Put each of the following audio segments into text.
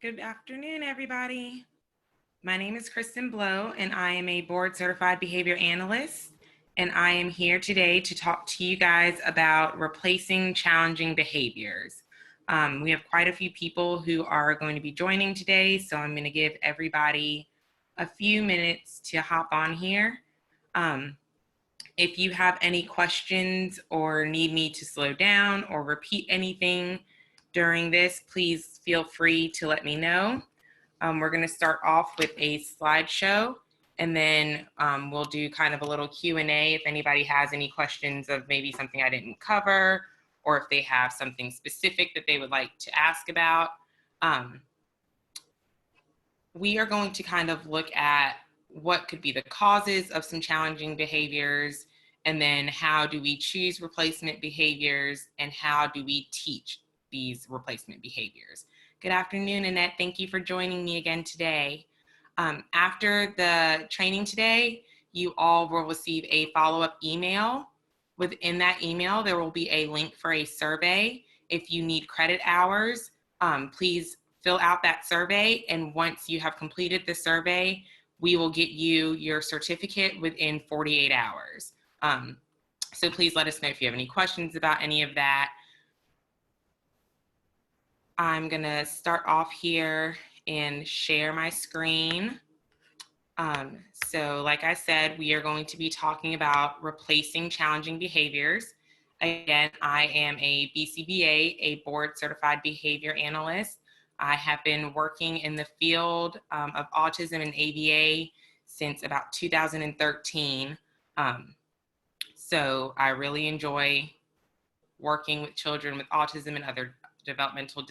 Good afternoon, everybody. My name is Kristen Blow, and I am a board certified behavior analyst. And I am here today to talk to you guys about replacing challenging behaviors. We have quite a few people who are going to be joining today, so I'm going to give everybody a few minutes to hop on here. If you have any questions or need me to slow down or repeat anything during this, please feel free to let me know. We're going to start off with a slideshow, and then we'll do kind of a little Q&A if anybody has any questions of maybe something I didn't cover, or if they have something specific that they would like to ask about. We are going to kind of look at what could be the causes of some challenging behaviors, and then how do we choose replacement behaviors, and how do we teach these replacement behaviors. Good afternoon, Annette. Thank you for joining me again today. After the training today, you all will receive a follow-up email. Within that email, there will be a link for a survey. If you need credit hours, please fill out that survey, and once you have completed the survey, we will get you your certificate within 48 hours. So please let us know if you have any questions about any of that. I'm gonna start off here and share my screen. So like I said, we are going to be talking about replacing challenging behaviors. Again, I am a BCBA, a board certified behavior analyst. I have been working in the field of autism and ABA since about 2013. So I really enjoy working with children with autism and other developmental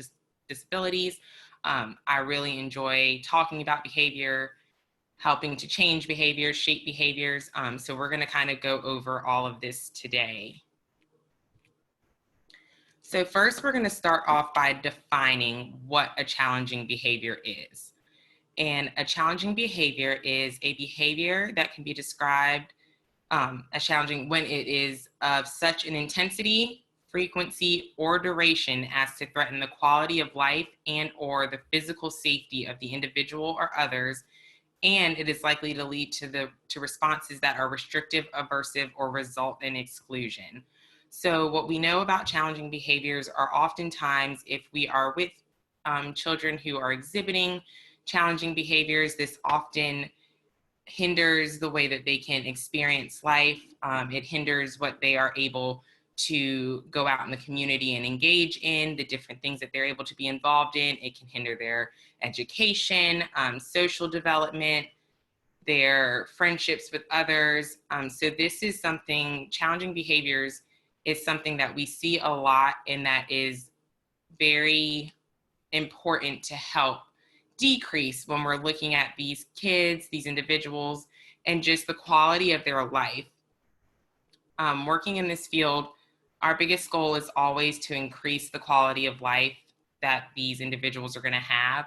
disabilities. I really enjoy talking about behavior, helping to change behaviors, shape behaviors. So we're gonna kind of go over all of this today. So first, we're gonna start off by defining what a challenging behavior is. And a challenging behavior is a behavior that can be described as challenging when it is of such an intensity, frequency, or duration as to threaten the quality of life and or the physical safety of the individual or others, and it is likely to lead to responses that are restrictive, aversive, or result in exclusion. So what we know about challenging behaviors are oftentimes if we are with children who are exhibiting challenging behaviors, this often hinders the way that they can experience life. It hinders what they are able to go out in the community and engage in, the different things that they're able to be involved in. It can hinder their education, social development, their friendships with others. So this is something, challenging behaviors is something that we see a lot, and that is very important to help decrease when we're looking at these kids, these individuals, and just the quality of their life. Working in this field, our biggest goal is always to increase the quality of life that these individuals are going to have.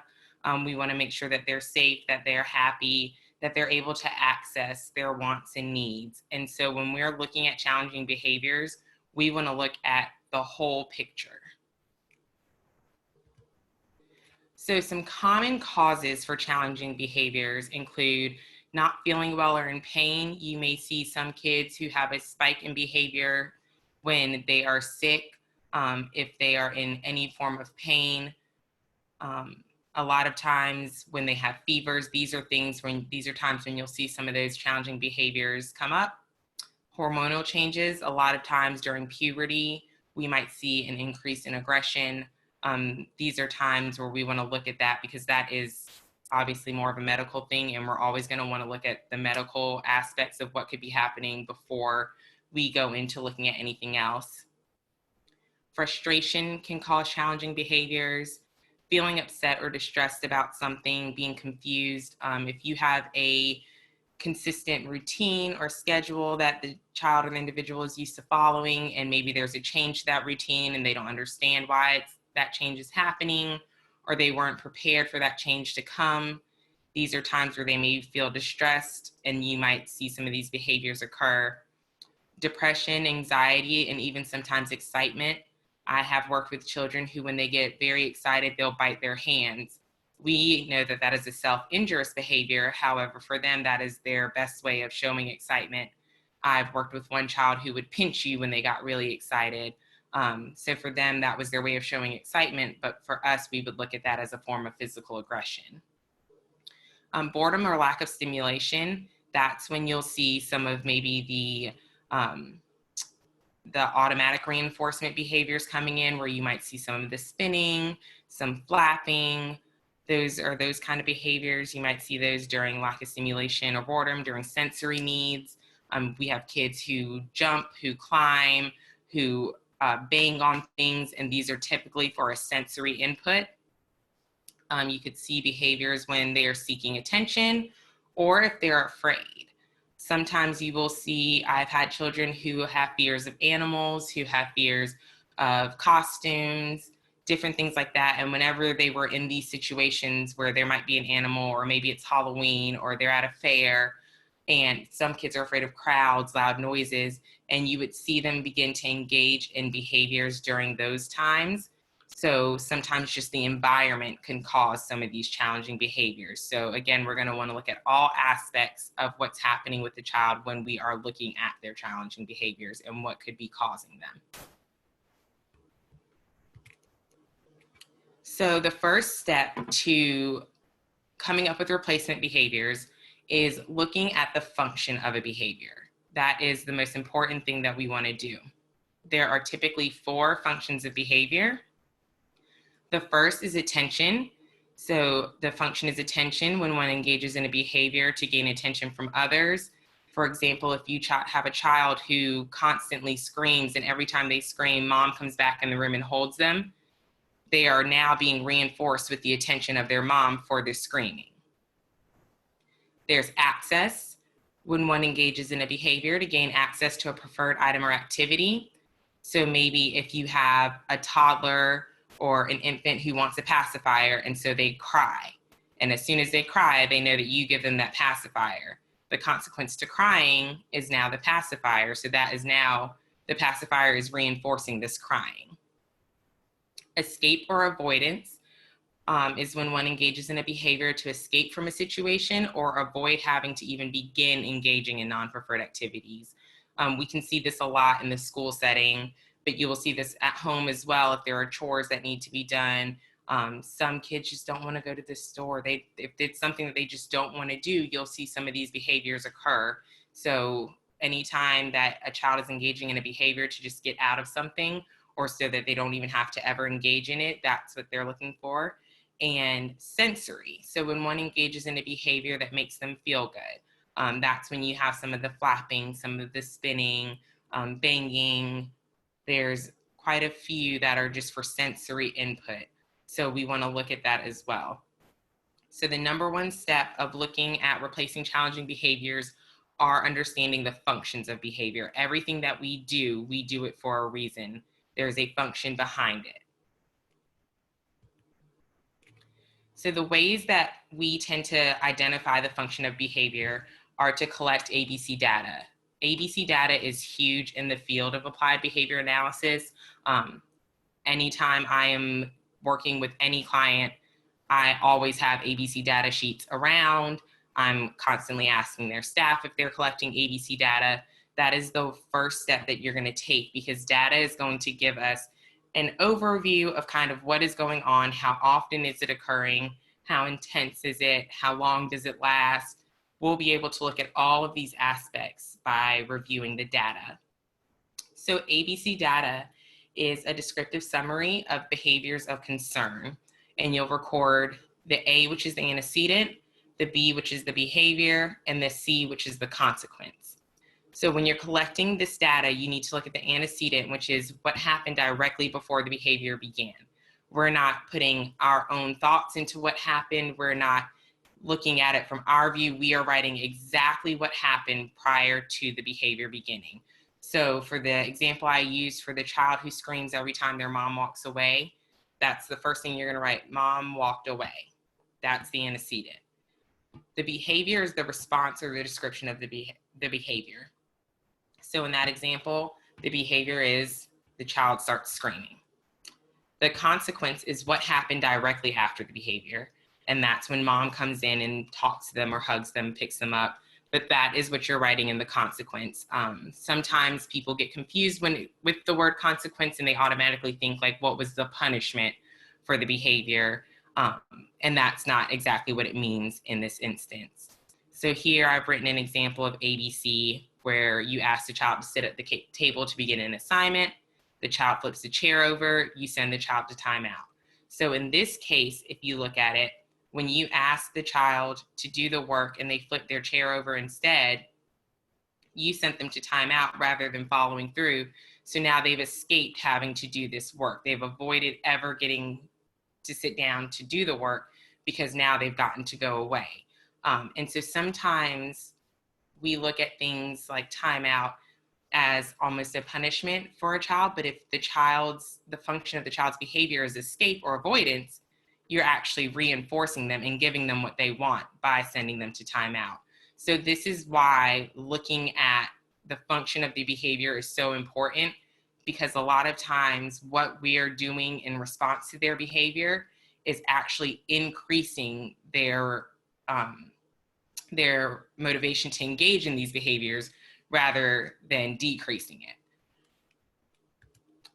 We want to make sure that they're safe, that they're happy, that they're able to access their wants and needs. And so when we're looking at challenging behaviors, we want to look at the whole picture. So some common causes for challenging behaviors include not feeling well or in pain. You may see some kids who have a spike in behavior when they are sick, if they are in any form of pain. A lot of times when they have fevers, these are times when you'll see some of those challenging behaviors come up. Hormonal changes, a lot of times during puberty, we might see an increase in aggression. These are times where we want to look at that, because that is obviously more of a medical thing, and we're always going to want to look at the medical aspects of what could be happening before we go into looking at anything else. Frustration can cause challenging behaviors. Feeling upset or distressed about something, being confused. If you have a consistent routine or schedule that the child or the individual is used to following, and maybe there's a change to that routine and they don't understand why that change is happening, or they weren't prepared for that change to come, these are times where they may feel distressed, and you might see some of these behaviors occur. Depression, anxiety, and even sometimes excitement. I have worked with children who, when they get very excited, they'll bite their hands. We know that that is a self-injurious behavior. However, for them, that is their best way of showing excitement. I've worked with one child who would pinch you when they got really excited. So for them, that was their way of showing excitement. But for us, we would look at that as a form of physical aggression. Boredom or lack of stimulation, that's when you'll see some of maybe the automatic reinforcement behaviors coming in, where you might see some of the spinning, some flapping. Those are those kind of behaviors. You might see those during lack of stimulation or boredom, during sensory needs. We have kids who jump, who climb, who bang on things, and these are typically for a sensory input. You could see behaviors when they are seeking attention or if they're afraid. Sometimes you will see, I've had children who have fears of animals, who have fears of costumes, different things like that. And whenever they were in these situations where there might be an animal, or maybe it's Halloween, or they're at a fair, and some kids are afraid of crowds, loud noises, and you would see them begin to engage in behaviors during those times. So sometimes just the environment can cause some of these challenging behaviors. So again, we're going to want to look at all aspects of what's happening with the child when we are looking at their challenging behaviors and what could be causing them. So the first step to coming up with replacement behaviors is looking at the function of a behavior. That is the most important thing that we want to do. There are typically 4 functions of behavior. The first is attention. So the function is attention when one engages in a behavior to gain attention from others. For example, if you have a child who constantly screams, and every time they scream, mom comes back in the room and holds them, they are now being reinforced with the attention of their mom for their screaming. There's access, when one engages in a behavior to gain access to a preferred item or activity. So maybe if you have a toddler or an infant who wants a pacifier, and so they cry. And as soon as they cry, they know that you give them that pacifier. The consequence to crying is now the pacifier. So that is now, the pacifier is reinforcing this crying. Escape or avoidance is when one engages in a behavior to escape from a situation or avoid having to even begin engaging in non-preferred activities. We can see this a lot in the school setting, but you will see this at home as well if there are chores that need to be done. Some kids just don't want to go to the store. If it's something that they just don't want to do, you'll see some of these behaviors occur. So anytime that a child is engaging in a behavior to just get out of something, or so that they don't even have to ever engage in it, that's what they're looking for. And sensory. So when one engages in a behavior that makes them feel good, that's when you have some of the flapping, some of the spinning, banging. There's quite a few that are just for sensory input. So we want to look at that as well. So the number one step of looking at replacing challenging behaviors are understanding the functions of behavior. Everything that we do it for a reason. There's a function behind it. So the ways that we tend to identify the function of behavior are to collect ABC data. ABC data is huge in the field of applied behavior analysis. Anytime I am working with any client, I always have ABC data sheets around. I'm constantly asking their staff if they're collecting ABC data. That is the first step that you're going to take, because data is going to give us an overview of kind of what is going on, how often is it occurring, how intense is it, how long does it last. We'll be able to look at all of these aspects by reviewing the data. So ABC data is a descriptive summary of behaviors of concern, and you'll record the A, which is the antecedent, the B, which is the behavior, and the C, which is the consequence. So when you're collecting this data, you need to look at the antecedent, which is what happened directly before the behavior began. We're not putting our own thoughts into what happened. We're not looking at it from our view. We are writing exactly what happened prior to the behavior beginning. So for the example I used for the child who screams every time their mom walks away, that's the first thing you're going to write: mom walked away. That's the antecedent. The behavior is the response or the description of the behavior. So in that example, the behavior is the child starts screaming. The consequence is what happened directly after the behavior. And that's when mom comes in and talks to them or hugs them, picks them up. But that is what you're writing in the consequence. Sometimes people get confused with the word consequence, and they automatically think like, what was the punishment for the behavior? And that's not exactly what it means in this instance. So here I've written an example of ABC where you ask the child to sit at the table to begin an assignment. The child flips the chair over, you send the child to timeout. So in this case, if you look at it, when you ask the child to do the work and they flip their chair over instead, you sent them to timeout rather than following through. So now they've escaped having to do this work. They've avoided ever getting to sit down to do the work because now they've gotten to go away. And so sometimes we look at things like timeout as almost a punishment for a child, but if the function of the child's behavior is escape or avoidance, you're actually reinforcing them and giving them what they want by sending them to timeout. So this is why looking at the function of the behavior is so important, because a lot of times what we are doing in response to their behavior is actually increasing their motivation to engage in these behaviors rather than decreasing it.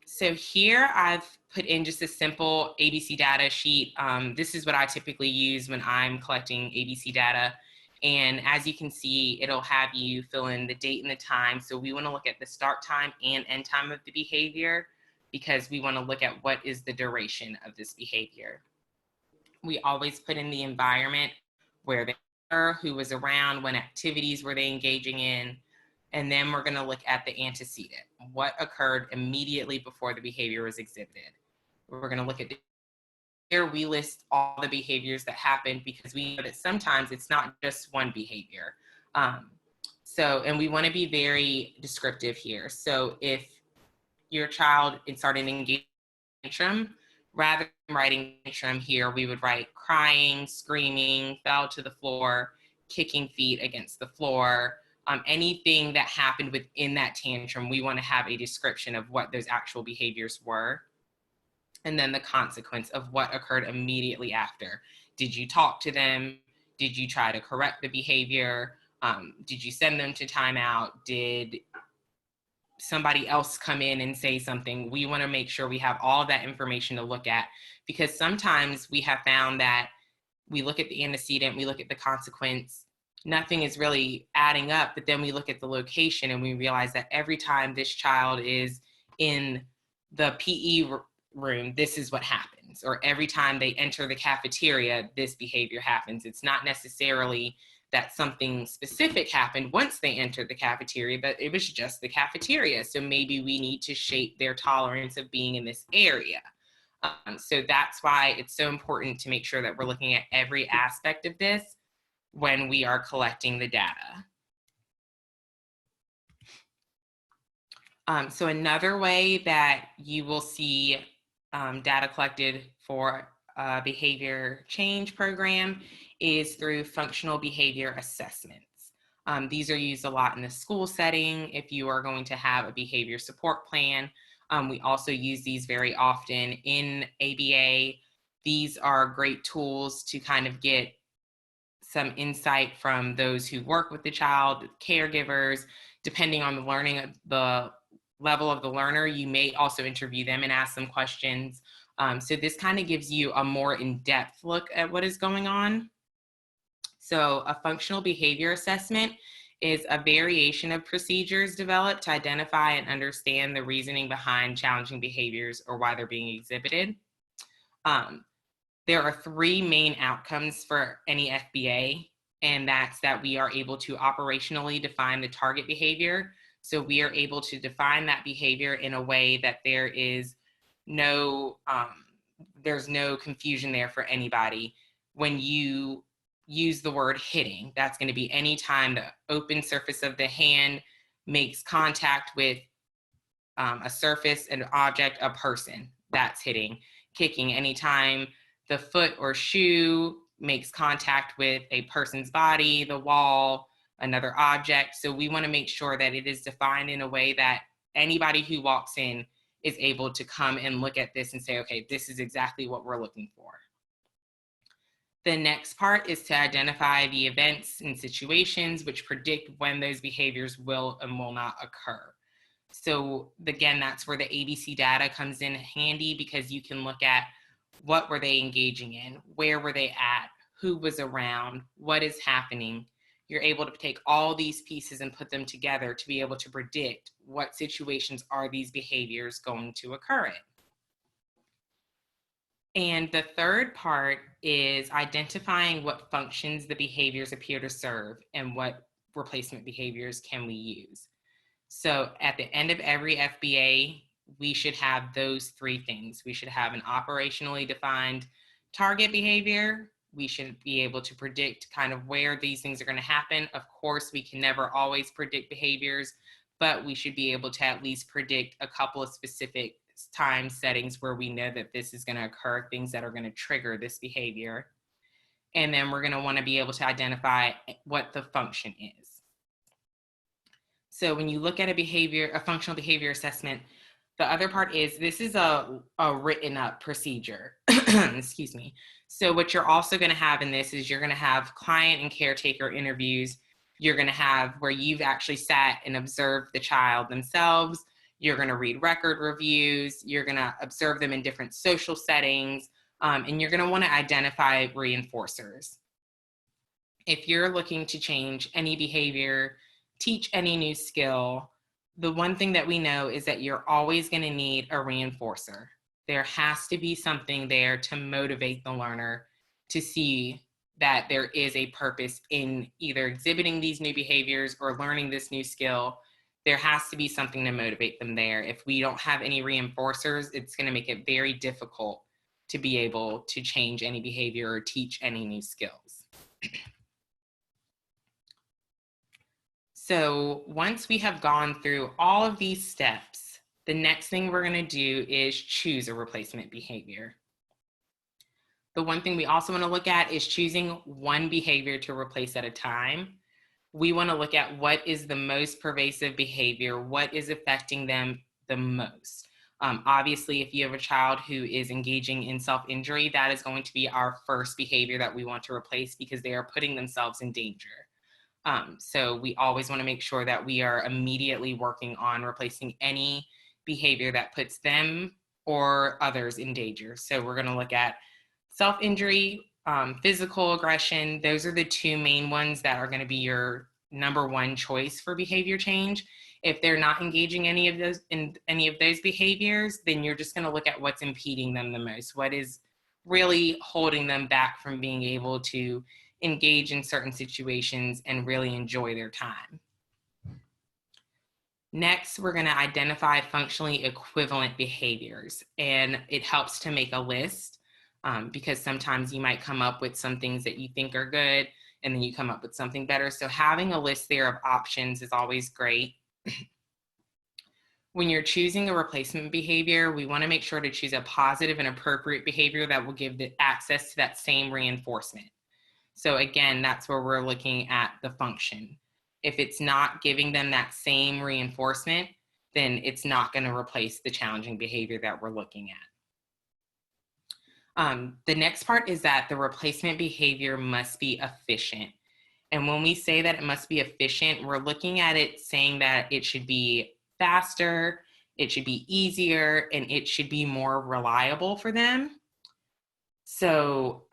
So here I've put in just a simple ABC data sheet. This is what I typically use when I'm collecting ABC data. And as you can see, it'll have you fill in the date and the time. So we want to look at the start time and end time of the behavior, because we want to look at what is the duration of this behavior. We always put in the environment where they were, who was around, what activities were they engaging in. And then we're going to look at the antecedent, what occurred immediately before the behavior was exhibited. We're going to look at here we list all the behaviors that happened, because we know that sometimes it's not just one behavior. And we want to be very descriptive here. So if your child started engaging in tantrum, rather than writing tantrum here, we would write crying, screaming, fell to the floor, kicking feet against the floor. Anything that happened within that tantrum, we want to have a description of what those actual behaviors were. And then the consequence of what occurred immediately after. Did you talk to them? Did you try to correct the behavior? Did you send them to timeout? Did somebody else come in and say something? We want to make sure we have all that information to look at, because sometimes we have found that we look at the antecedent, we look at the consequence, nothing is really adding up, but then we look at the location and we realize that every time this child is in the PE room, this is what happens. Or every time they enter the cafeteria, this behavior happens. It's not necessarily that something specific happened once they entered the cafeteria, but it was just the cafeteria. So maybe we need to shape their tolerance of being in this area. So that's why it's so important to make sure that we're looking at every aspect of this when we are collecting the data. So another way that you will see data collected for a behavior change program is through functional behavior assessments. These are used a lot in the school setting if you are going to have a behavior support plan. We also use these very often in ABA. These are great tools to kind of get some insight from those who work with the child, caregivers. Depending on the level of the learner, you may also interview them and ask them questions. So this kind of gives you a more in-depth look at what is going on. So a functional behavior assessment is a variation of procedures developed to identify and understand the reasoning behind challenging behaviors or why they're being exhibited. There are three main outcomes for any FBA, and that's that we are able to operationally define the target behavior. So we are able to define that behavior in a way that there's no confusion there for anybody. When you use the word hitting, that's going to be any time the open surface of the hand makes contact with a surface, an object, a person, that's hitting. Kicking, anytime the foot or shoe makes contact with a person's body, the wall, another object. So we want to make sure that it is defined in a way that anybody who walks in is able to come and look at this and say, okay, this is exactly what we're looking for. The next part is to identify the events and situations which predict when those behaviors will and will not occur. So again, that's where the ABC data comes in handy, because you can look at what were they engaging in, where were they at, who was around, what is happening. You're able to take all these pieces and put them together to be able to predict what situations are these behaviors going to occur in. And the third part is identifying what functions the behaviors appear to serve and what replacement behaviors can we use. So at the end of every FBA, we should have those three things. We should have an operationally defined target behavior. We should be able to predict kind of where these things are going to happen. Of course, we can never always predict behaviors, but we should be able to at least predict a couple of specific time settings where we know that this is going to occur, things that are going to trigger this behavior. And then we're going to want to be able to identify what the function is. So when you look at a functional behavior assessment, the other part is this is a written up procedure. Excuse me. So what you're also going to have in this is you're going to have client and caretaker interviews. You're going to have where you've actually sat and observed the child themselves. You're going to read record reviews. You're going to observe them in different social settings. And you're going to want to identify reinforcers. If you're looking to change any behavior, teach any new skill, the one thing that we know is that you're always going to need a reinforcer. There has to be something there to motivate the learner to see that there is a purpose in either exhibiting these new behaviors or learning this new skill. There has to be something to motivate them there. If we don't have any reinforcers, it's going to make it very difficult to be able to change any behavior or teach any new skills. So once we have gone through all of these steps, the next thing we're going to do is choose a replacement behavior. The one thing we also want to look at is choosing one behavior to replace at a time. We want to look at what is the most pervasive behavior, what is affecting them the most. Obviously, if you have a child who is engaging in self-injury, that is going to be our first behavior that we want to replace because they are putting themselves in danger. So we always want to make sure that we are immediately working on replacing any behavior that puts them or others in danger. So we're going to look at self-injury, physical aggression. Those are the two main ones that are going to be your number one choice for behavior change. If they're not engaging in any of those behaviors, then you're just going to look at what's impeding them the most. What is really holding them back from being able to engage in certain situations and really enjoy their time. Next, we're going to identify functionally equivalent behaviors, and it helps to make a list because sometimes you might come up with some things that you think are good and then you come up with something better. So having a list there of options is always great. When you're choosing a replacement behavior, we want to make sure to choose a positive and appropriate behavior that will give the access to that same reinforcement. So again, that's where we're looking at the function. If it's not giving them that same reinforcement, then it's not going to replace the challenging behavior that we're looking at. The next part is that the replacement behavior must be efficient. And when we say that it must be efficient, we're looking at it saying that it should be faster, it should be easier, and it should be more reliable for them. So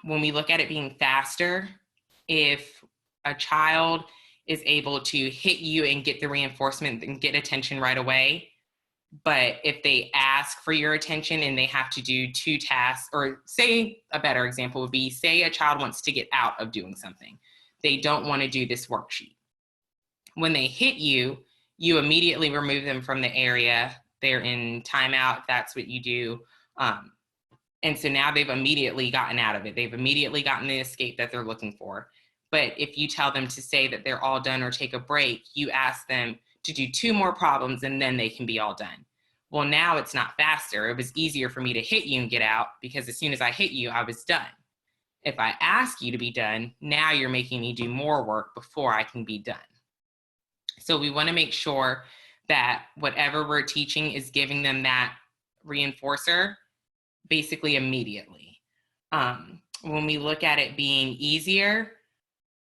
when we look at it being faster, if a child is able to hit you and get the reinforcement and get attention right away, but if they ask for your attention and they have to do two tasks, or say a better example would be, say a child wants to get out of doing something. They don't want to do this worksheet. When they hit you, you immediately remove them from the area. They're in timeout. That's what you do. And so now they've immediately gotten out of it. They've immediately gotten the escape that they're looking for. But if you tell them to say that they're all done or take a break, you ask them to do two more problems and then they can be all done. Well, now it's not faster. It was easier for me to hit you and get out because as soon as I hit you, I was done. If I ask you to be done, now you're making me do more work before I can be done. So we want to make sure that whatever we're teaching is giving them that reinforcer basically immediately. when we look at it being easier,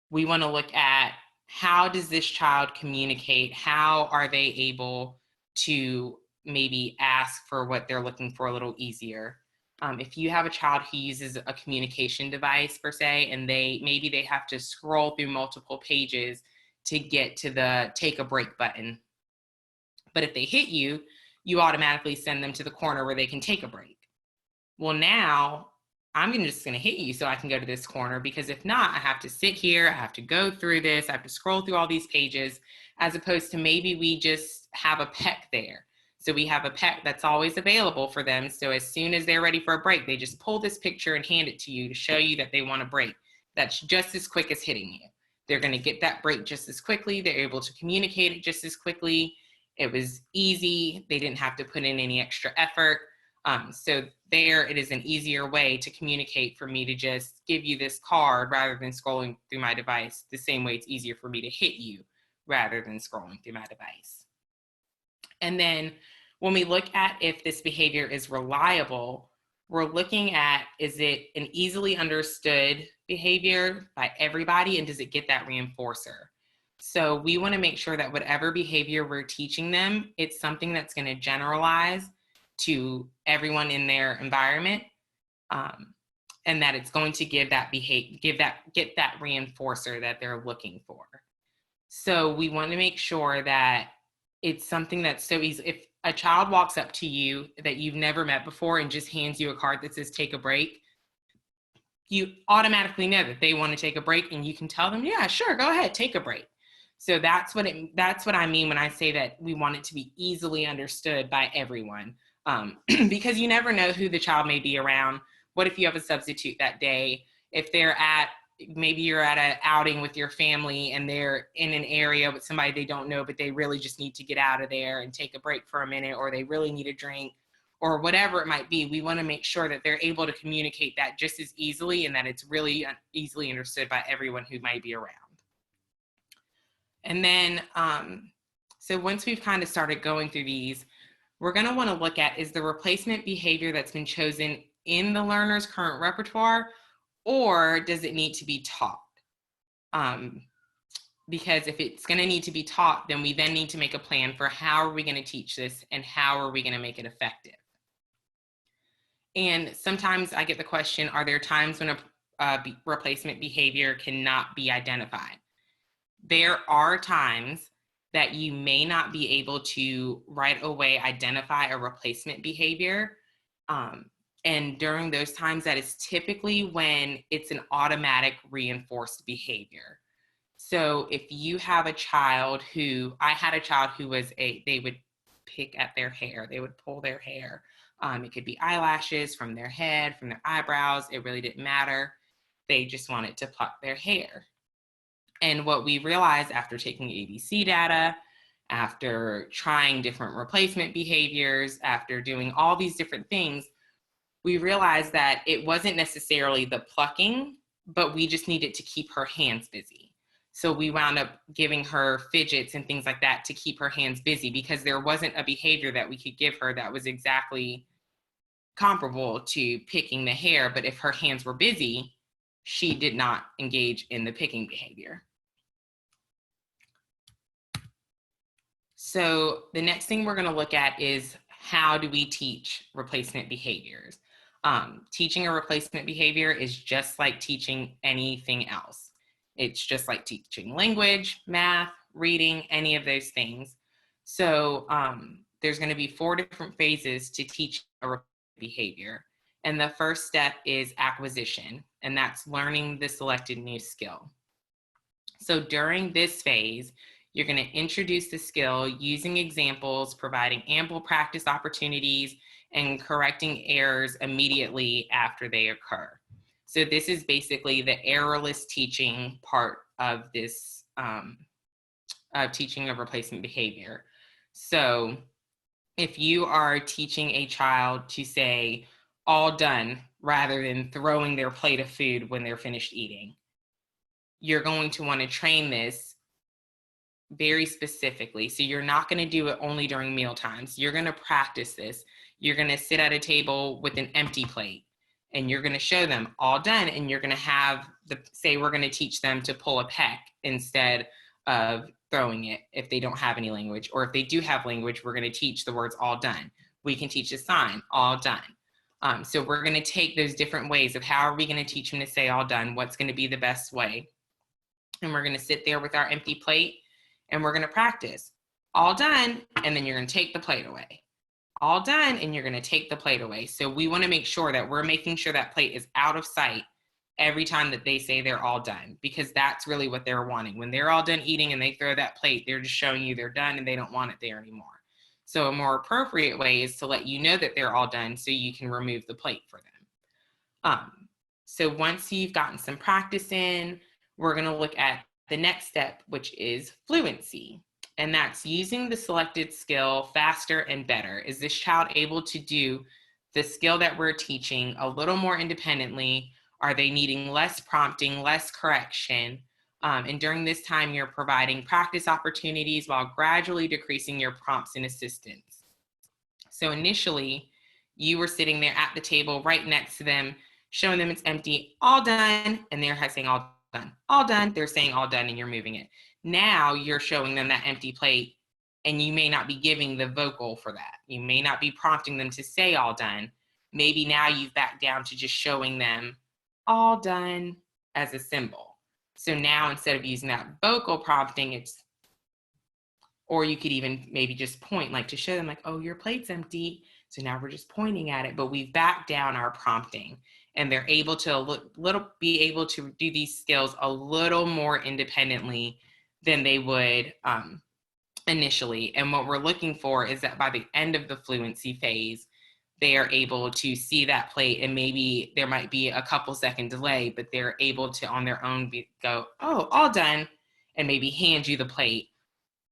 we want to look at how does this child communicate? How are they able to maybe ask for what they're looking for a little easier? If you have a child who uses a communication device per se, and maybe they have to scroll through multiple pages to get to the take a break button. But if they hit you, you automatically send them to the corner where they can take a break. Well, now I'm just going to hit you so I can go to this corner, because if not, I have to sit here, I have to go through this, I have to scroll through all these pages, as opposed to maybe we just have a PEC there. So we have a PEC that's always available for them. So as soon as they're ready for a break, they just pull this picture and hand it to you to show you that they want a break. That's just as quick as hitting you. They're going to get that break just as quickly. They're able to communicate it just as quickly. It was easy. They didn't have to put in any extra effort. So there, it is an easier way to communicate for me to just give you this card rather than scrolling through my device, the same way it's easier for me to hit you rather than scrolling through my device. And then when we look at if this behavior is reliable, we're looking at, is it an easily understood behavior by everybody, and does it get that reinforcer? So we want to make sure that whatever behavior we're teaching them, it's something that's going to generalize to everyone in their environment, and that it's going to give that get that reinforcer that they're looking for. So we want to make sure that it's something that's so easy. If a child walks up to you that you've never met before and just hands you a card that says take a break, you automatically know that they want to take a break, and you can tell them, yeah, sure, go ahead, take a break. So that's what I mean when I say that we want it to be easily understood by everyone, because you never know who the child may be around. What if you have a substitute that day? If maybe you're at an outing with your family and they're in an area with somebody they don't know, but they really just need to get out of there and take a break for a minute, or they really need a drink, or whatever it might be. We want to make sure that they're able to communicate that just as easily, and that it's really easily understood by everyone who might be around. And then, so once we've kind of started going through these, we're going to want to look at, is the replacement behavior that's been chosen in the learner's current repertoire, or does it need to be taught? Because if it's going to need to be taught, then we then need to make a plan for how are we going to teach this and how are we going to make it effective. And sometimes I get the question, are there times when a replacement behavior cannot be identified? There are times that you may not be able to right away identify a replacement behavior. And during those times, that is typically when it's an automatic reinforced behavior. So if you have a child I had a child who was they would pick at their hair, they would pull their hair. It could be eyelashes from their head, from their eyebrows. It really didn't matter. They just wanted to pluck their hair. And what we realized after taking ABC data, after trying different replacement behaviors, after doing all these different things, we realized that it wasn't necessarily the plucking, but we just needed to keep her hands busy. So we wound up giving her fidgets and things like that to keep her hands busy, because there wasn't a behavior that we could give her that was exactly comparable to picking the hair. But if her hands were busy, she did not engage in the picking behavior. So the next thing we're going to look at is, how do we teach replacement behaviors? Teaching a replacement behavior is just like teaching anything else. It's just like teaching language, math, reading, any of those things. So there's going to be 4 different phases to teach a replacement behavior. And the first step is acquisition, and that's learning the selected new skill. So during this phase, you're going to introduce the skill using examples, providing ample practice opportunities, and correcting errors immediately after they occur. So this is basically the errorless teaching part of this teaching of replacement behavior. So if you are teaching a child to say all done rather than throwing their plate of food when they're finished eating, you're going to want to train this very specifically. So you're not going to do it only during meal times. You're going to practice this. You're going to sit at a table with an empty plate and you're going to show them all done, and you're going to have say we're going to teach them to pull a peck instead of throwing it if they don't have any language, or if they do have language, we're going to teach the words all done. We can teach a sign, all done. So we're going to take those different ways of how are we going to teach them to say all done, what's going to be the best way. And we're going to sit there with our empty plate and we're going to practice all done, and then you're going to take the plate away. All done, and you're going to take the plate away. So we want to make sure that we're making sure that plate is out of sight every time that they say they're all done, because that's really what they're wanting. When they're all done eating and they throw that plate, they're just showing you they're done and they don't want it there anymore. So a more appropriate way is to let you know that they're all done so you can remove the plate for them. So once you've gotten some practice in, we're going to look at the next step, which is fluency. And that's using the selected skill faster and better. Is this child able to do the skill that we're teaching a little more independently? Are they needing less prompting, less correction? And during this time, you're providing practice opportunities while gradually decreasing your prompts and assistance. So initially, you were sitting there at the table right next to them, showing them it's empty, all done, and they're saying all done, all done. They're saying all done, and you're moving it. Now you're showing them that empty plate, and you may not be giving the vocal for that. You may not be prompting them to say all done. Maybe now you've backed down to just showing them all done as a symbol. So now instead of using that vocal prompting, it's, or you could even maybe just point, like to show them like, oh, your plate's empty. So now we're just pointing at it, but we've backed down our prompting, and they're able to be able to do these skills a little more independently than they would initially. And what we're looking for is that by the end of the fluency phase, they are able to see that plate, and maybe there might be a couple second delay, but they're able to on their own go, oh, all done, and maybe hand you the plate,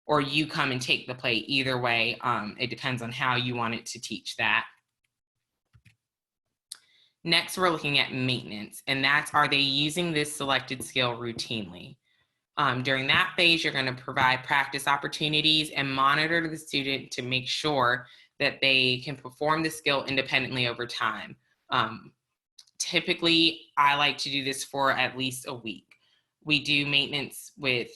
or you come and take the plate. Either way, it depends on how you want it to teach that. Next, we're looking at maintenance, and that's, are they using this selected skill routinely? During that phase, you're going to provide practice opportunities and monitor the student to make sure that they can perform the skill independently over time. Typically, I like to do this for at least a week. We do maintenance with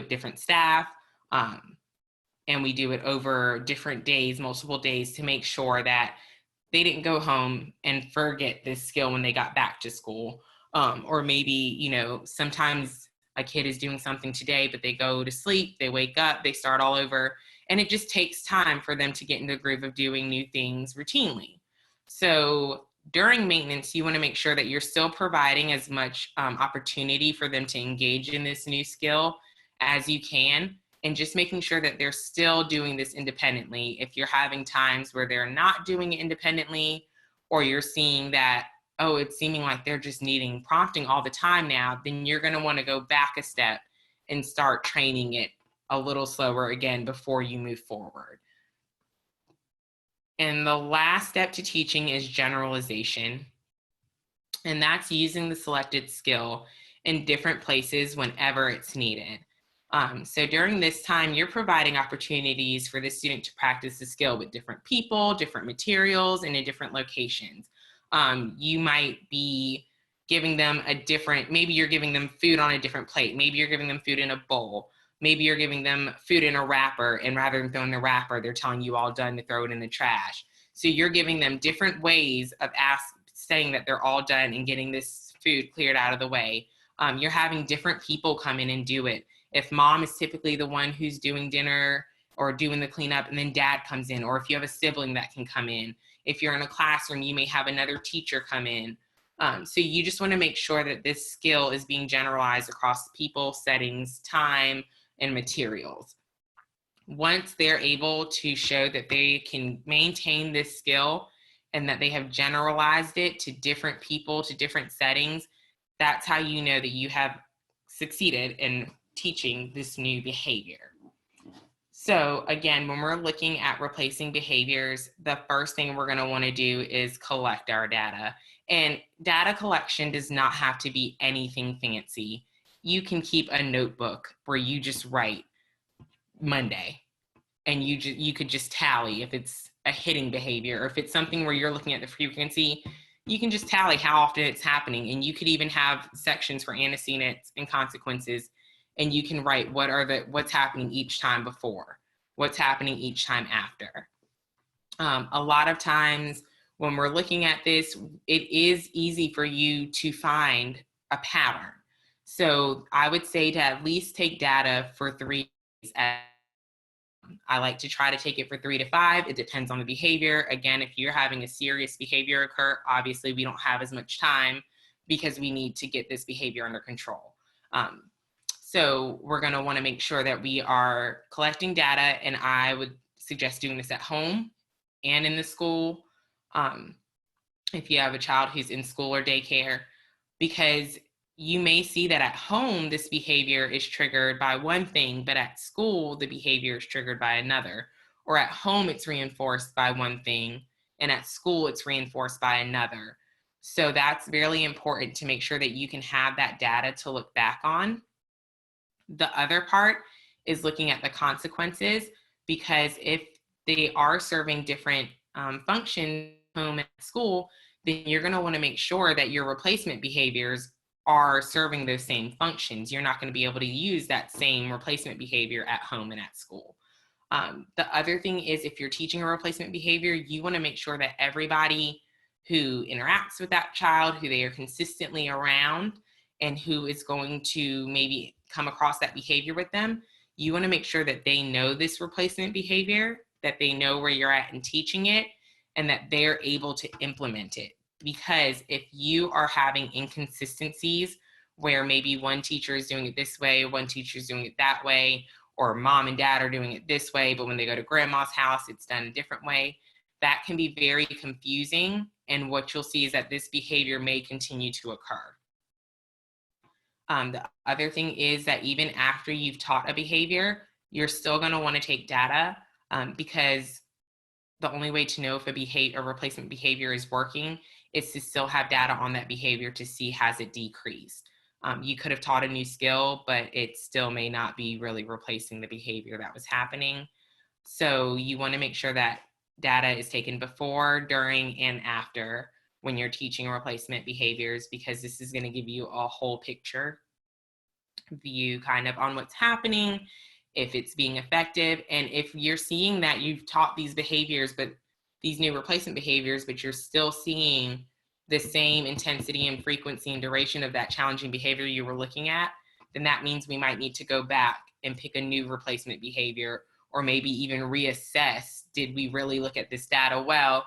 different staff, and we do it over different days, multiple days, to make sure that they didn't go home and forget this skill when they got back to school. Or maybe, you know, sometimes a kid is doing something today, but they go to sleep, they wake up, they start all over. And it just takes time for them to get in the groove of doing new things routinely. So during maintenance, you want to make sure that you're still providing as much opportunity for them to engage in this new skill as you can, and just making sure that they're still doing this independently. If you're having times where they're not doing it independently, or you're seeing that, oh, it's seeming like they're just needing prompting all the time now, then you're going to want to go back a step and start training it a little slower again before you move forward. And the last step to teaching is generalization. And that's using the selected skill in different places whenever it's needed. So during this time, you're providing opportunities for the student to practice the skill with different people, different materials, and in different locations. You might be giving them maybe you're giving them food on a different plate. Maybe you're giving them food in a bowl. Maybe you're giving them food in a wrapper, and rather than throwing the wrapper, they're telling you all done to throw it in the trash. So you're giving them different ways of saying that they're all done and getting this food cleared out of the way. You're having different people come in and do it. If mom is typically the one who's doing dinner or doing the cleanup, and then dad comes in, or if you have a sibling that can come in. If you're in a classroom, you may have another teacher come in. So you just want to make sure that this skill is being generalized across people, settings, time, and materials. Once they're able to show that they can maintain this skill and that they have generalized it to different people, to different settings, that's how you know that you have succeeded in teaching this new behavior. So again, when we're looking at replacing behaviors, the first thing we're going to want to do is collect our data. And data collection does not have to be anything fancy. You can keep a notebook where you just write Monday, and you could just tally if it's a hitting behavior, or if it's something where you're looking at the frequency, you can just tally how often it's happening. And you could even have sections for antecedents and consequences. And you can write what's happening each time before, what's happening each time after. A lot of times when we're looking at this, it is easy for you to find a pattern. So I would say to at least take data for 3 days. I like to try to take it for 3 to 5. It depends on the behavior. Again, if you're having a serious behavior occur, obviously we don't have as much time because we need to get this behavior under control. So we're going to want to make sure that we are collecting data, and I would suggest doing this at home and in the school, if you have a child who's in school or daycare, because you may see that at home, this behavior is triggered by one thing, but at school, the behavior is triggered by another. Or at home, it's reinforced by one thing, and at school, it's reinforced by another. So that's really important to make sure that you can have that data to look back on. The other part is looking at the consequences, because if they are serving different functions at home and at school, then you're going to want to make sure that your replacement behaviors are serving those same functions. You're not going to be able to use that same replacement behavior at home and at school. The other thing is, if you're teaching a replacement behavior, you want to make sure that everybody who interacts with that child, who they are consistently around, and who is going to maybe come across that behavior with them, you want to make sure that they know this replacement behavior, that they know where you're at in teaching it, and that they're able to implement it. Because if you are having inconsistencies where maybe one teacher is doing it this way, one teacher is doing it that way, or mom and dad are doing it this way, but when they go to grandma's house, it's done a different way, that can be very confusing. And what you'll see is that this behavior may continue to occur. The other thing is that even after you've taught a behavior, you're still going to want to take data, because the only way to know if a replacement behavior is working is to still have data on that behavior to see has it decreased. You could have taught a new skill, but it still may not be really replacing the behavior that was happening. So you want to make sure that data is taken before, during, and after when you're teaching replacement behaviors, because this is going to give you a whole picture view kind of on what's happening, if it's being effective. And if you're seeing that you've taught these behaviors, but these new replacement behaviors, but you're still seeing the same intensity and frequency and duration of that challenging behavior you were looking at, then that means we might need to go back and pick a new replacement behavior, or maybe even reassess, did we really look at this data well?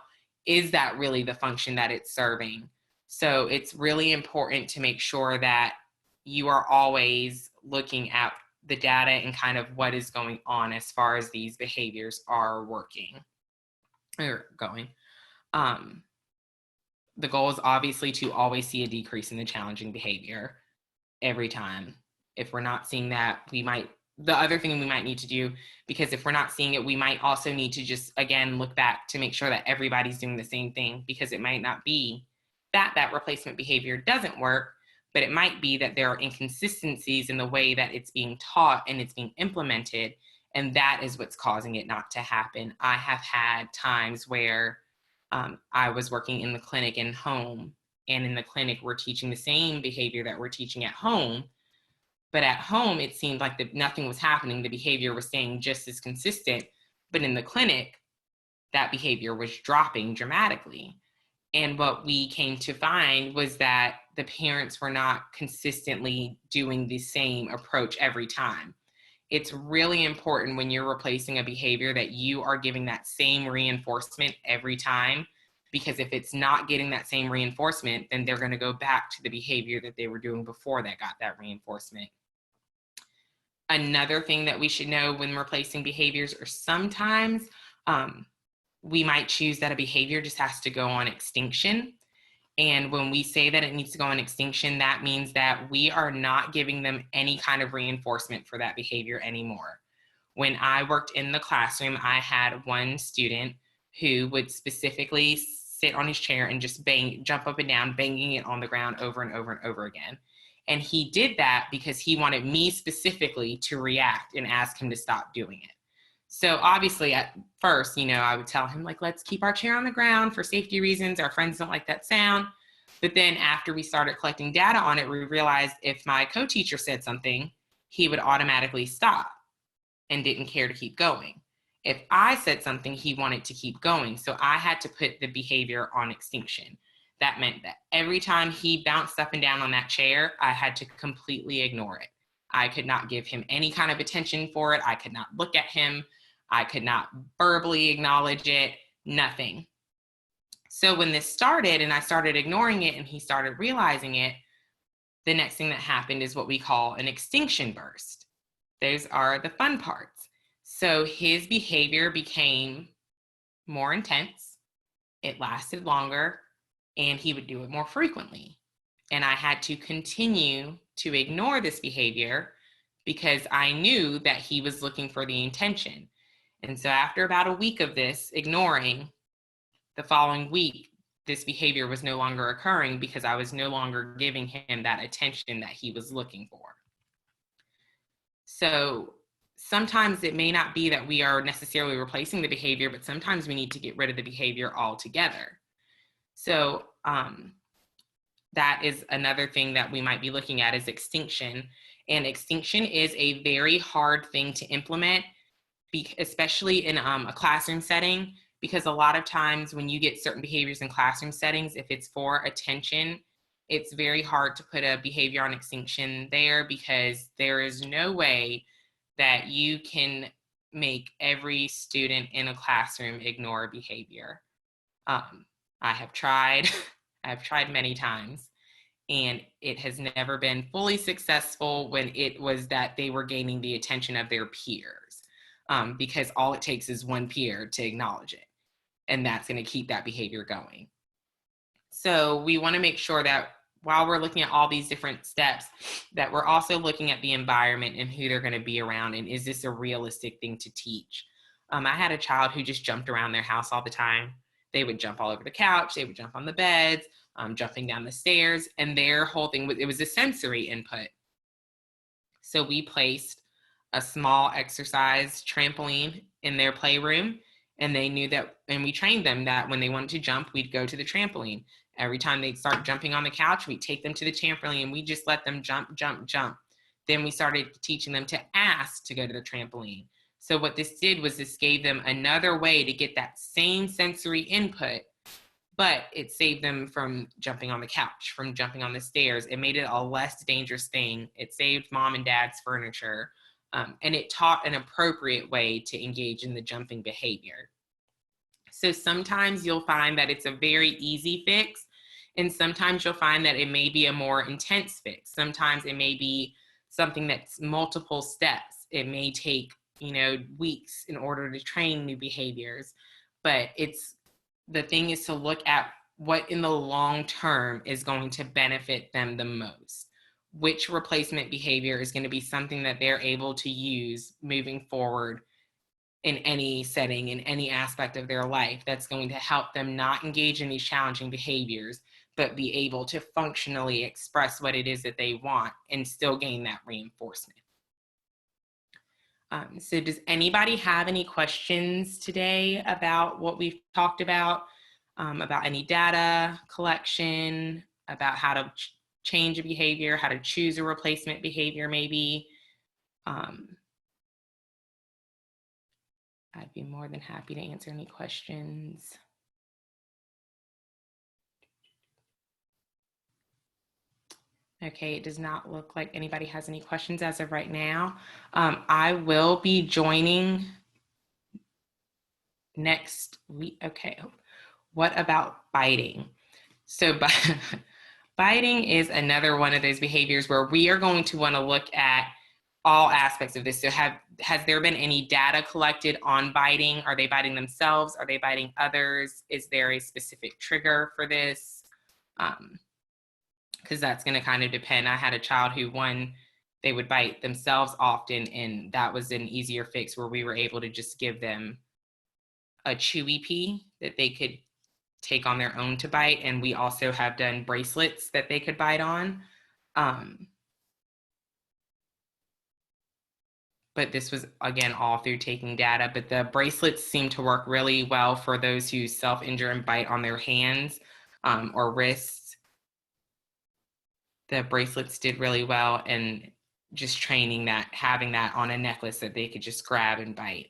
Is that really the function that it's serving? So it's really important to make sure that you are always looking at the data and kind of what is going on as far as these behaviors are working or going. The goal is obviously to always see a decrease in the challenging behavior every time. If we're not seeing that, the other thing we might need to do, because if we're not seeing it, we might also need to just, again, look back to make sure that everybody's doing the same thing, because it might not be that that replacement behavior doesn't work, but it might be that there are inconsistencies in the way that it's being taught and it's being implemented, and that is what's causing it not to happen. I have had times where I was working in the clinic and home, and in the clinic we're teaching the same behavior that we're teaching at home, but at home it seemed like nothing was happening. The behavior was staying just as consistent, but in the clinic that behavior was dropping dramatically. And what we came to find was that the parents were not consistently doing the same approach every time. It's really important when you're replacing a behavior that you are giving that same reinforcement every time, because if it's not getting that same reinforcement, then they're going to go back to the behavior that they were doing before that got that reinforcement. Another thing that we should know when replacing behaviors, or sometimes we might choose that a behavior just has to go on extinction. And when we say that it needs to go on extinction, that means that we are not giving them any kind of reinforcement for that behavior anymore. When I worked in the classroom, I had one student who would specifically sit on his chair and just jump up and down, banging it on the ground over and over and over again. And he did that because he wanted me specifically to react and ask him to stop doing it. So obviously at first, I would tell him like, let's keep our chair on the ground for safety reasons. Our friends don't like that sound. But then after we started collecting data on it, we realized if my co-teacher said something, he would automatically stop and didn't care to keep going. If I said something, he wanted to keep going. So I had to put the behavior on extinction. That meant that every time he bounced up and down on that chair, I had to completely ignore it. I could not give him any kind of attention for it. I could not look at him. I could not verbally acknowledge it, nothing. So when this started and I started ignoring it and he started realizing it, the next thing that happened is what we call an extinction burst. Those are the fun parts. So his behavior became more intense, it lasted longer, and he would do it more frequently. And I had to continue to ignore this behavior because I knew that he was looking for the intention. And so after about a week of this ignoring, the following week, this behavior was no longer occurring because I was no longer giving him that attention that he was looking for. So sometimes it may not be that we are necessarily replacing the behavior, but sometimes we need to get rid of the behavior altogether. So that is another thing that we might be looking at is extinction. And extinction is a very hard thing to implement, especially in a classroom setting, because a lot of times when you get certain behaviors in classroom settings, if it's for attention, it's very hard to put a behavior on extinction there because there is no way that you can make every student in a classroom ignore behavior. I have tried, I've tried many times, and it has never been fully successful when it was that they were gaining the attention of their peers, because all it takes is one peer to acknowledge it, and that's going to keep that behavior going. So we want to make sure that while we're looking at all these different steps, that we're also looking at the environment and who they're going to be around, and is this a realistic thing to teach? I had a child who just jumped around their house all the time. They would jump all over the couch, they would jump on the beds, jumping down the stairs, and their whole thing was, it was a sensory input. So we placed a small exercise trampoline in their playroom, and they knew that, and we trained them that when they wanted to jump, we'd go to the trampoline. Every time they'd start jumping on the couch, we'd take them to the trampoline and we just let them jump, jump, jump. Then we started teaching them to ask to go to the trampoline. So what this did was this gave them another way to get that same sensory input, but it saved them from jumping on the couch, from jumping on the stairs. It made it a less dangerous thing. It saved mom and dad's furniture, and it taught an appropriate way to engage in the jumping behavior. So sometimes you'll find that it's a very easy fix, and sometimes you'll find that it may be a more intense fix. Sometimes it may be something that's multiple steps. It may take, weeks in order to train new behaviors, but the thing is to look at what in the long term is going to benefit them the most. Which replacement behavior is going to be something that they're able to use moving forward in any setting, in any aspect of their life, that's going to help them not engage in these challenging behaviors, but be able to functionally express what it is that they want and still gain that reinforcement. So does anybody have any questions today about what we've talked about any data collection, about how to change a behavior, how to choose a replacement behavior maybe? I'd be more than happy to answer any questions. Okay, it does not look like anybody has any questions as of right now. I will be joining next week. Okay, what about biting? So biting is another one of those behaviors where we are going to want to look at all aspects of this. So has there been any data collected on biting? Are they biting themselves? Are they biting others? Is there a specific trigger for this? Because that's going to kind of depend. I had a child who, they would bite themselves often, and that was an easier fix where we were able to just give them a chewy pea that they could take on their own to bite. And we also have done bracelets that they could bite on. but this was, again, all through taking data. But the bracelets seem to work really well for those who self-injure and bite on their hands or wrists. The bracelets did really well, and just training that, having that on a necklace that they could just grab and bite.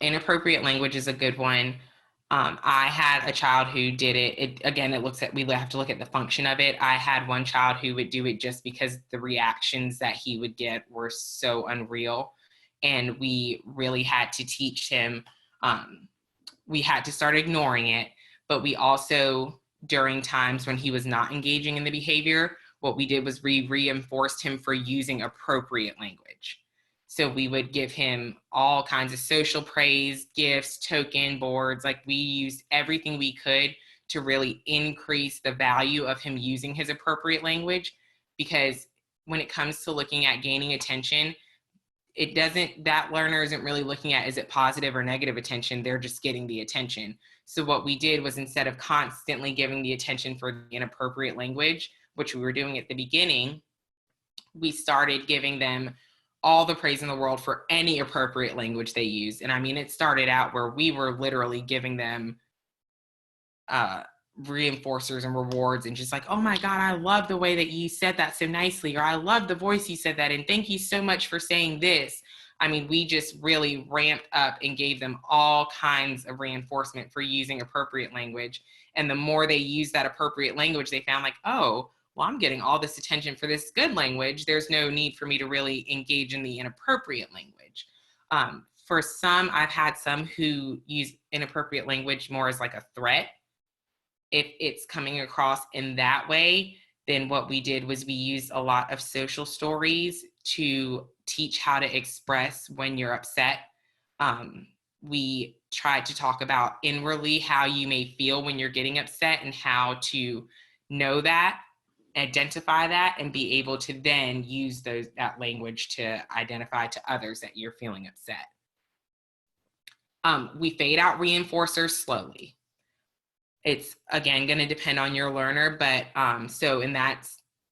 Inappropriate language is a good one. I had a child who did it. Again, we have to look at the function of it. I had one child who would do it just because the reactions that he would get were so unreal. And we really had to teach him, we had to start ignoring it, but we also, during times when he was not engaging in the behavior, what we did was we reinforced him for using appropriate language. So we would give him all kinds of social praise, gifts, token boards. Like, we used everything we could to really increase the value of him using his appropriate language. Because when it comes to looking at gaining attention, that learner isn't really looking at, is it positive or negative attention? They're just getting the attention. So what we did was, instead of constantly giving the attention for the inappropriate language, which we were doing at the beginning, we started giving them all the praise in the world for any appropriate language they use. And I mean, it started out where we were literally giving them reinforcers and rewards, and just like, oh my God, I love the way that you said that so nicely, or I love the voice you said that, and thank you so much for saying this. I mean, we just really ramped up and gave them all kinds of reinforcement for using appropriate language. And the more they use that appropriate language, they found like, oh, well, I'm getting all this attention for this good language. There's no need for me to really engage in the inappropriate language. For some, I've had some who use inappropriate language more as like a threat. If it's coming across in that way, then what we did was we used a lot of social stories to teach how to express when you're upset. We tried to talk about inwardly how you may feel when you're getting upset, and how to know that, identify that, and be able to then use that language to identify to others that you're feeling upset. We fade out reinforcers slowly. It's, again, going to depend on your learner, but so in that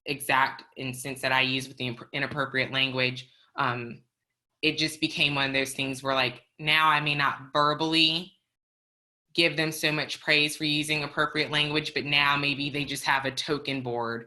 exact instance that I use with the inappropriate language, it just became one of those things where, like, now I may not verbally give them so much praise for using appropriate language, but now maybe they just have a token board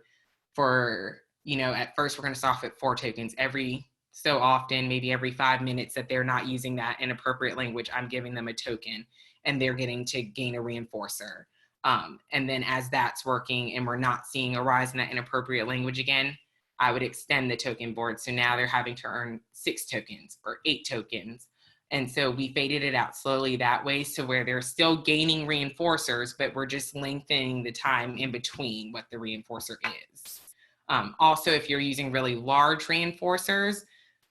for, at first we're going to start off at 4 tokens. Every so often, maybe every 5 minutes that they're not using that inappropriate language, I'm giving them a token, and they're getting to gain a reinforcer. And then as that's working and we're not seeing a rise in that inappropriate language again, I would extend the token board. So now they're having to earn 6 tokens or 8 tokens. And so we faded it out slowly that way, so where they're still gaining reinforcers, but we're just lengthening the time in between what the reinforcer is. Also, if you're using really large reinforcers,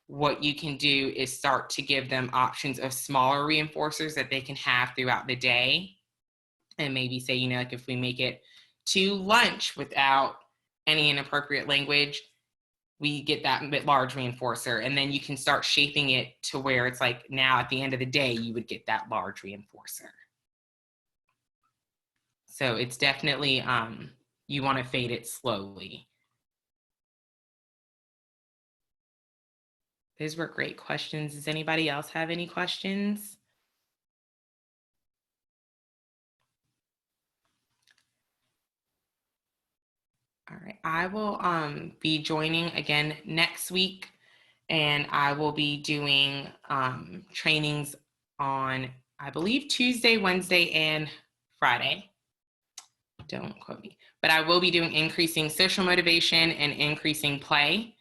what you can do is start to give them options of smaller reinforcers that they can have throughout the day. And maybe say, like, if we make it to lunch without any inappropriate language, we get that bit large reinforcer. And then you can start shaping it to where it's like, now at the end of the day, you would get that large reinforcer. So it's definitely, you want to fade it slowly. Those were great questions. Does anybody else have any questions? All right, I will be joining again next week, and I will be doing trainings on, I believe, Tuesday, Wednesday, and Friday. Don't quote me, but I will be doing increasing social motivation and increasing play.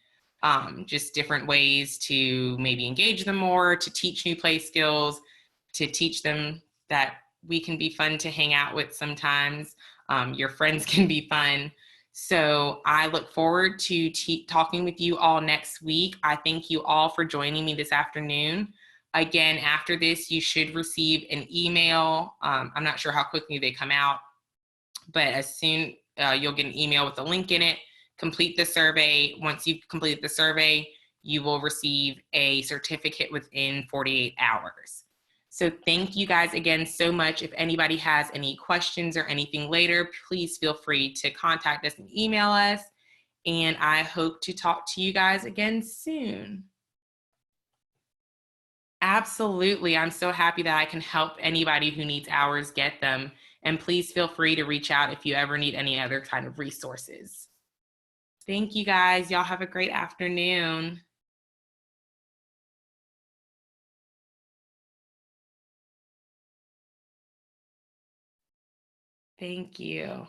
Just different ways to maybe engage them more, to teach new play skills, to teach them that we can be fun to hang out with sometimes. Your friends can be fun. So I look forward to talking with you all next week. I thank you all for joining me this afternoon. Again, after this, you should receive an email. I'm not sure how quickly they come out, but as soon you'll get an email with a link in it. Complete the survey. Once you've completed the survey, you will receive a certificate within 48 hours. So thank you guys again so much. If anybody has any questions or anything later, please feel free to contact us and email us. And I hope to talk to you guys again soon. Absolutely. I'm so happy that I can help anybody who needs hours get them. And please feel free to reach out if you ever need any other kind of resources. Thank you guys. Y'all have a great afternoon. Thank you.